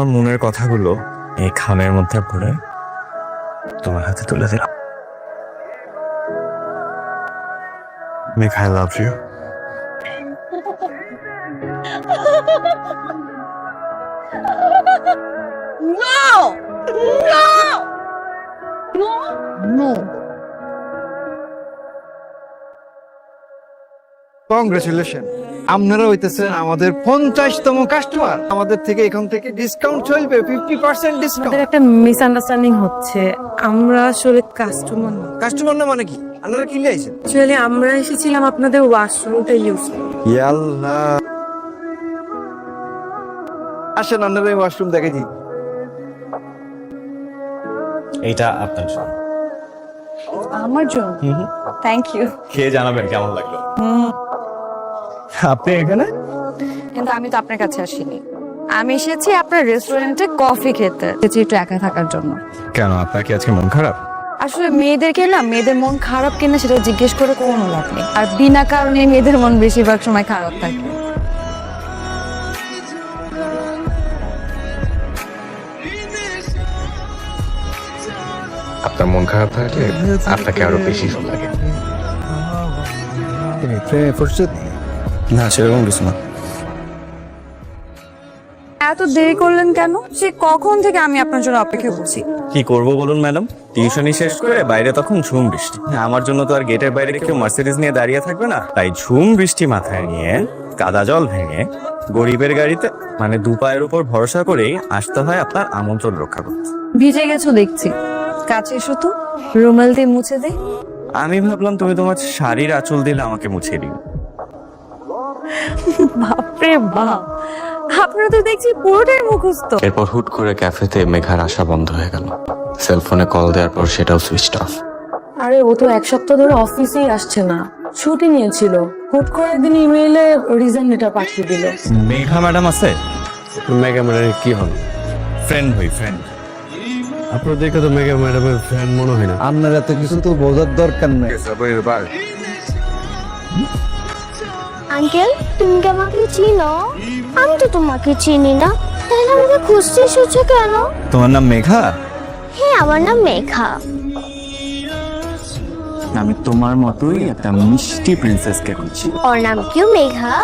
আমার মনের কথাগুলো এই খামের মধ্যে ভরে তোমার হাতে তুলে দিলাম। Megha, I love you. No! No! No! Congratulation, আপনারা হইতেছেন আমাদের 50তম কাস্টমার। আমাদের থেকে এখান থেকে ডিসকাউন্ট চলবে, 50% ডিসকাউন্ট। আমাদের একটা মিসআন্ডারস্ট্যান্ডিং হচ্ছে, আমরা আসলে কাস্টমার না। কাস্টমার না মানে কি? আপনারা কি লাইছেন? অ্যাকচুয়ালি আমরা এসেছিলাম আপনাদের ওয়াশরুমটা ইউজ করতে। ইয়াল্লা, আসেন আপনারা এই ওয়াশরুম দেখে দিই। এইটা আপনার জন্য। আমার জন্য থ্যাংক ইউ। খেয়ে জানাবেন কেমন লাগলো। আপনি এখানে? কিন্তু আমি তো আপনার কাছে আসিনি, আমি এসেছি আপনার রেস্টুরেন্টে কফি খেতে, এসেছি একটু একা থাকার জন্য। কেন, আপনার কি আজকে মন খারাপ? আসলে মেয়েদেরকে না, মেয়েদের মন খারাপ কিনা সেটা জিজ্ঞেস করে কোনো লাভ নেই, আর বিনা কারণে মেয়েদের মন বেশিরভাগ সময় খারাপ থাকে। আপনার মন খারাপ থাকলে আপনাকে আরো বেশি ভালো লাগে। না, সেরকম কিছু না। এত দেরি করলেন কেন? সে কখন থেকে আমি আপনার জন্য অপেক্ষা করছি। কি করব বলুন ম্যাডাম, টিউশনি শেষ করে বাইরে তখন ঝুম বৃষ্টি। আমার জন্য তো আর গেটের বাইরে কেউ মার্সিডিজ নিয়ে দাঁড়িয়ে থাকবে না, তাই ঝুম বৃষ্টি মাথায় নিয়ে কাদা জল ভেঙে গরিবের গাড়িতে মানে দু পায়ের উপর ভরসা করেই আসতে হয় আপনার আমন্ত্রণ রক্ষা করতে। ভিজে গেছো দেখছি, কাছে এসো তো, রুমাল দিয়ে মুছে দে। আমি ভাবলাম তুমি তোমার শাড়ির আঁচল দিলে আমাকে মুছিয়ে দিবে। বাপরে বাপ, আপনারা তো দেখছি পুরোটাই মুখস্থ। এরপর হুট করে ক্যাফেতে মেঘার আসা বন্ধ হয়ে গেল। সেলফোনে কল দেওয়ার পর সেটাও সুইচ অফ। আরে ও তো এক সপ্তাহ ধরে অফিসেই আসছে না, ছুটি নিয়েছিল। হুট করে একদিন ইমেইলে রিজাইন লেটার পাঠিয়ে দিল। মেঘা ম্যাডাম আছে? মেঘা ম্যাডামের কি হল? ফ্রেন্ড হই, ফ্রেন্ড। আপনার দেখে তো মেঘা ম্যাডামের ফ্রেন্ড মনে হয় না। আপনার এত কিছু তো বোঝার দরকার নেই। আঙ্কেল, তুমি কি আমাকে চিনো? আমি তো তোমাকে চিনি না, তাহলে আমাকে খুঁজতে এসেছো কেন? তোমার নাম মেঘা? হ্যাঁ, আমার নাম মেঘা। আমি তোমার মতোই একটা মিষ্টি প্রিন্সেসকে খুঁজছি। ওর নাম কি মেঘা?